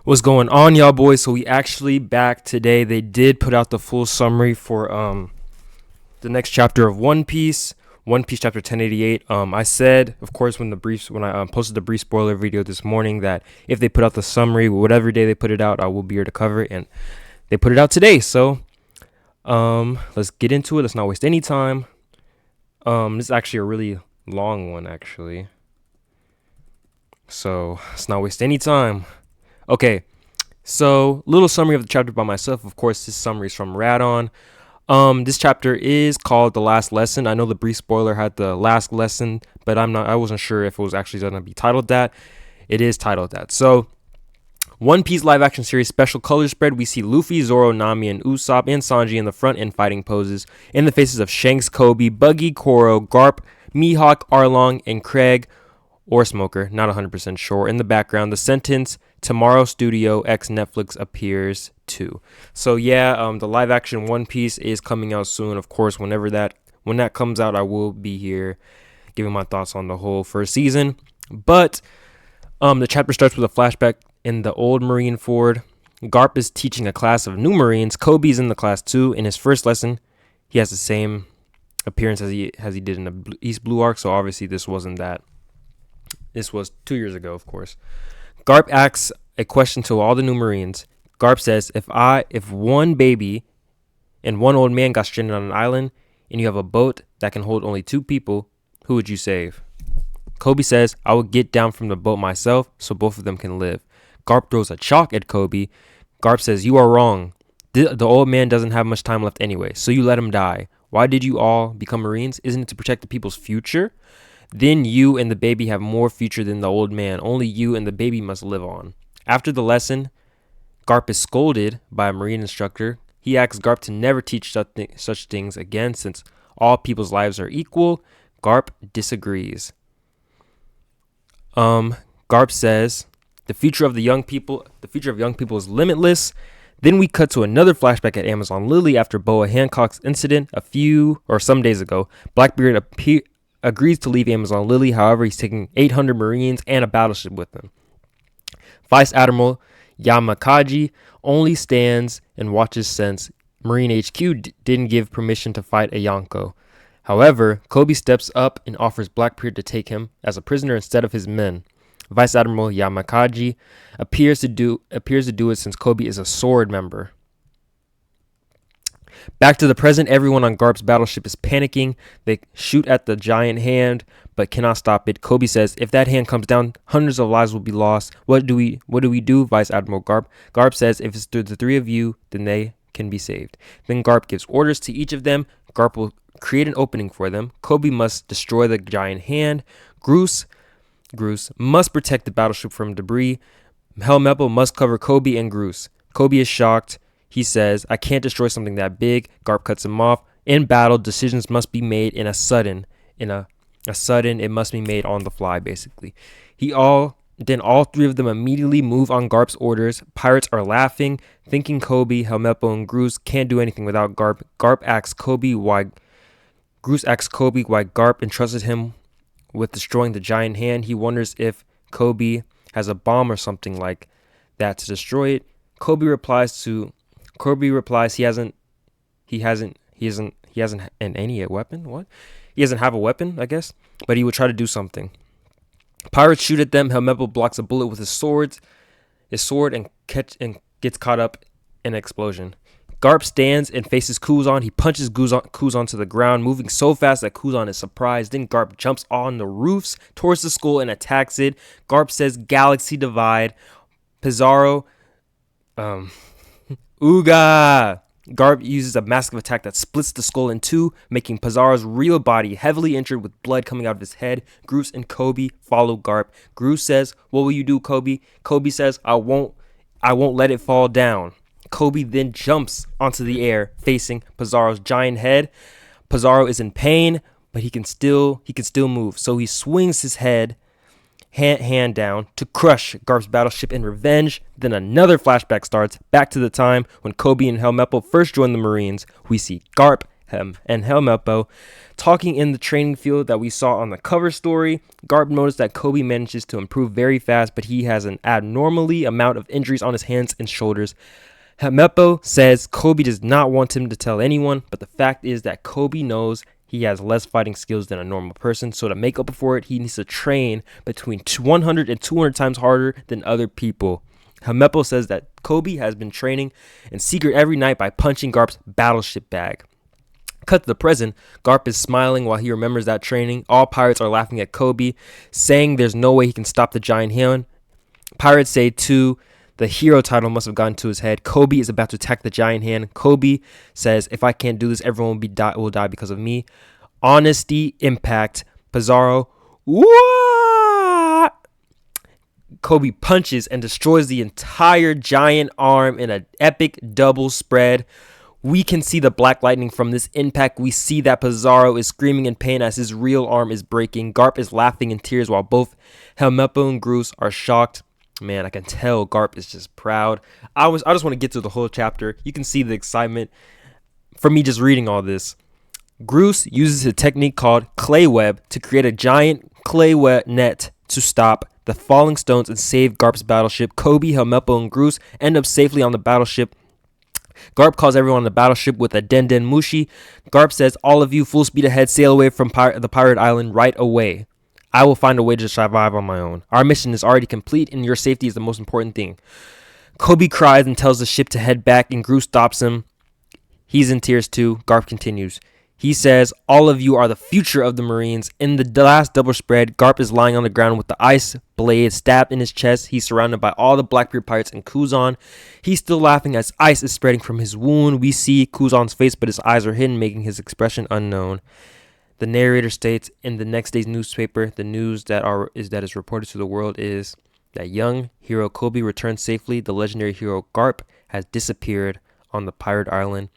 What's going on, y'all boys? So we actually back today. They did put out the full summary for the next chapter of One Piece. One Piece chapter 1088. I said, of course, when I posted the brief spoiler video this morning, that if they put out the summary, whatever day they put it out, I will be here to cover it, and they put it out today. So let's get into it. Let's not waste any time. This is actually a really long one, actually. So let's not waste any time. Okay, so little summary of the chapter by myself. Of course, this summary is from Radon. This chapter is called The Last Lesson. I know the brief spoiler had the last lesson, but I wasn't sure if it was actually going to be titled that. It is titled that. So, One Piece live action series special color spread. We see Luffy, Zoro, Nami, and Usopp and Sanji in the front end fighting poses in the faces of Shanks, Kobe, Buggy, Koro, Garp, Mihawk, Arlong, and Craig or Smoker, not 100% sure. In the background, the sentence, "Tomorrow Studio X Netflix appears too." So yeah, the live action One Piece is coming out soon. Of course, when that comes out, I will be here giving my thoughts on the whole first season. But the chapter starts with a flashback in the old Marine Ford. Garp is teaching a class of new Marines. Kobe's in the class too. In his first lesson, he has the same appearance as he did in the East Blue arc. So obviously this wasn't that. This was 2 years ago, of course. Garp asks a question to all the new Marines. Garp says, if one baby and one old man got stranded on an island and you have a boat that can hold only 2 people, who would you save? Kobe says, I would get down from the boat myself so both of them can live. Garp throws a chalk at Kobe. Garp says, you are wrong. The old man doesn't have much time left anyway, so you let him die. Why did you all become Marines? Isn't it to protect the people's future? Then you and the baby have more future than the old man. Only you and the baby must live on. After the lesson, Garp is scolded by a Marine instructor. He asks Garp to never teach such things again since all people's lives are equal. Garp disagrees. Garp says the future of young people is limitless. Then we cut to another flashback at Amazon Lily after Boa Hancock's incident some days ago. Blackbeard agrees to leave Amazon Lily. However, he's taking 800 Marines and a battleship with him. Vice Admiral Yamakaji only stands and watches since Marine HQ didn't give permission to fight a Yonko. However, Kobe steps up and offers Blackbeard to take him as a prisoner instead of his men. Vice Admiral Yamakaji appears to do it since Kobe is a sword member. Back to the present, everyone on Garp's battleship is panicking. They shoot at the giant hand, but cannot stop it. Kobe says, if that hand comes down, hundreds of lives will be lost. What do we do, Vice Admiral Garp? Garp says, if it's through the 3 of you, then they can be saved. Then Garp gives orders to each of them. Garp will create an opening for them. Kobe must destroy the giant hand. Groose must protect the battleship from debris. Helmeppo must cover Kobe and Groose. Kobe is shocked. He says, I can't destroy something that big. Garp cuts him off. In battle, decisions must be made it must be made on the fly, basically. Then all 3 of them immediately move on Garp's orders. Pirates are laughing, thinking Kobe, Helmeppo, and Groose can't do anything without Garp. Groose asks Kobe why Garp entrusted him with destroying the giant hand. He wonders if Kobe has a bomb or something like that to destroy it. Kobe replies he hasn't any weapon. What? He doesn't have a weapon, I guess, but he would try to do something. Pirates shoot at them. Helmeppo blocks a bullet with his sword and gets caught up in an explosion. Garp stands and faces Kuzan. He punches Kuzan to the ground, moving so fast that Kuzan is surprised. Then Garp jumps on the roofs towards the skull and attacks it. Garp says, Galaxy Divide. Pizarro, Ooga! Garp uses a massive attack that splits the skull in 2, making Pizarro's real body heavily injured with blood coming out of his head. Groose and Kobe follow Garp. Groose says, what will you do, Kobe? Kobe says, I won't let it fall down. Kobe then jumps onto the air, facing Pizarro's giant head. Pizarro is in pain, but he can still move, so he swings his hand down to crush Garp's battleship in revenge. Then another flashback starts back to the time when Kobe and Helmeppo first joined the Marines. We see Garp and Helmeppo talking in the training field that we saw on the cover story. Garp noticed that Kobe manages to improve very fast, but he has an abnormally amount of injuries on his hands and shoulders. Helmeppo says Kobe does not want him to tell anyone, but the fact is that Kobe knows he has less fighting skills than a normal person, so to make up for it, he needs to train between 100 and 200 times harder than other people. Helmeppo says that Kobe has been training in secret every night by punching Garp's battleship bag. Cut to the present, Garp is smiling while he remembers that training. All pirates are laughing at Kobe, saying there's no way he can stop the giant hand. Pirates say, too, the hero title must have gotten to his head. Kobe is about to attack the giant hand. Kobe says, if I can't do this, everyone will die because of me. Honesty, impact, Pizarro. What? Kobe punches and destroys the entire giant arm in an epic double spread. We can see the black lightning from this impact. We see that Pizarro is screaming in pain as his real arm is breaking. Garp is laughing in tears while both Helmeppo and Groose are shocked. Man, I can tell Garp is just proud. I just want to get to the whole chapter. You can see the excitement from me just reading all this. Groose uses a technique called clay web to create a giant clay web net to stop the falling stones and save Garp's battleship. Kobe, Helmeppo, and Groose end up safely on the battleship. Garp calls everyone on the battleship with a Den Den Mushi. Garp says, all of you, full speed ahead, sail away from the pirate island right away. I will find a way to survive on my own. Our mission is already complete, and your safety is the most important thing. Kobe cries and tells the ship to head back, and Groose stops him. He's in tears too. Garp continues. He says, all of you are the future of the Marines. In the last double spread, Garp is lying on the ground with the ice blade stabbed in his chest. He's surrounded by all the Blackbeard pirates and Kuzan. He's still laughing as ice is spreading from his wound. We see Kuzan's face, but his eyes are hidden, making his expression unknown. The narrator states, in the next day's newspaper, the news that is reported to the world is that young hero Kobe returned safely. The legendary hero Garp has disappeared on the pirate island.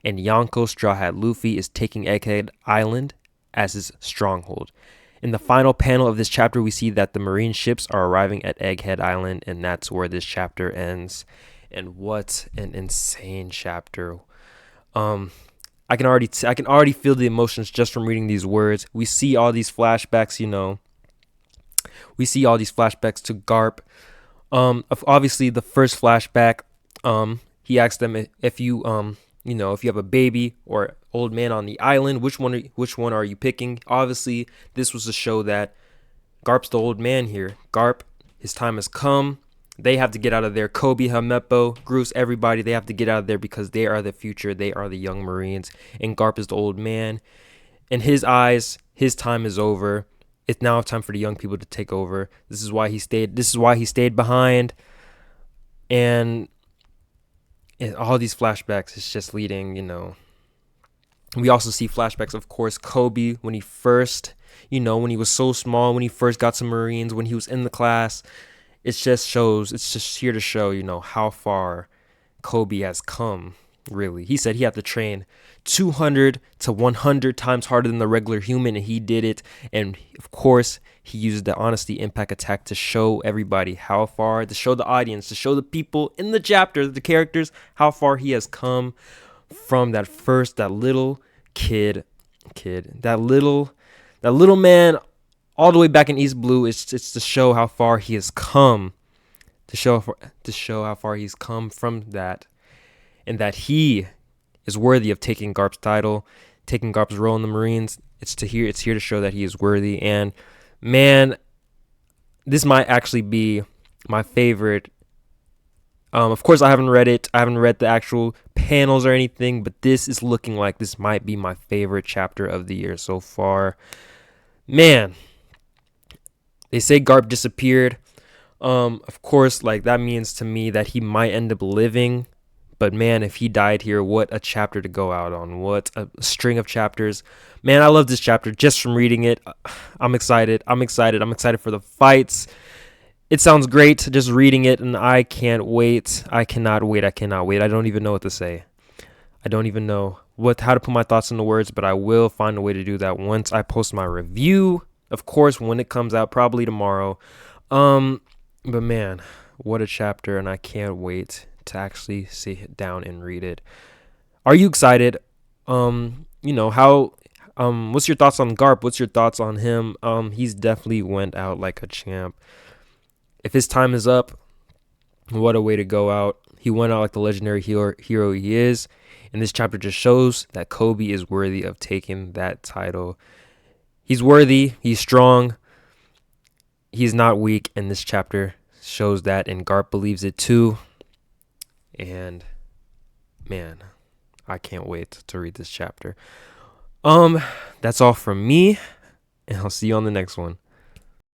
And Yonko Straw Hat Luffy is taking Egghead Island as his stronghold. In the final panel of this chapter, we see that the Marine ships are arriving at Egghead Island, and that's where this chapter ends. And what an insane chapter! I can already feel the emotions just from reading these words. We see all these flashbacks, We see all these flashbacks to Garp. Obviously, the first flashback, he asks them if you if you have a baby or old man on the island, which one are you picking? Obviously, this was to show that Garp's the old man here. Garp, his time has come. They have to get out of there. Kobe, Helmeppo, Groose, everybody, they have to get out of there because they are the future. They are the young Marines. And Garp is the old man. In his eyes, his time is over. It's now time for the young people to take over. This is why he stayed behind. And all these flashbacks is just leading, We also see flashbacks, of course, Kobe when he first, when he was so small, when he first got to Marines, when he was in the class. It's just here to show, how far Kobe has come, really. He said he had to train 200 to 100 times harder than the regular human, and he did it. And, of course, he used the honesty impact attack to show everybody how far, to show the audience, to show the people in the chapter, the characters, how far he has come from that little kid, that little man all the way back in East Blue. It's to show how far he has come, to show how far he's come from that, and that he is worthy of taking Garp's title, taking Garp's role in the Marines. It's here to show that he is worthy. And man, this might actually be my favorite. Of course, I haven't read it. I haven't read the actual panels or anything, but this is looking like this might be my favorite chapter of the year so far. Man, they say Garp disappeared. Of course, that means to me that he might end up living. But man, if he died here, what a chapter to go out on. What a string of chapters. Man, I love this chapter just from reading it. I'm excited. I'm excited for the fights. It sounds great just reading it, and I can't wait. I cannot wait. I don't even know what to say. I don't even know how to put my thoughts into words, but I will find a way to do that once I post my review. Of course, when it comes out, probably tomorrow. But man, what a chapter, and I can't wait to actually sit down and read it. Are you excited? How what's your thoughts on Garp? What's your thoughts on him? He's definitely went out like a champ. If his time is up, what a way to go out. He went out like the legendary hero he is. And this chapter just shows that Kobe is worthy of taking that title. He's worthy. He's strong. He's not weak. And this chapter shows that. And Garp believes it too. And man, I can't wait to read this chapter. That's all from me. And I'll see you on the next one.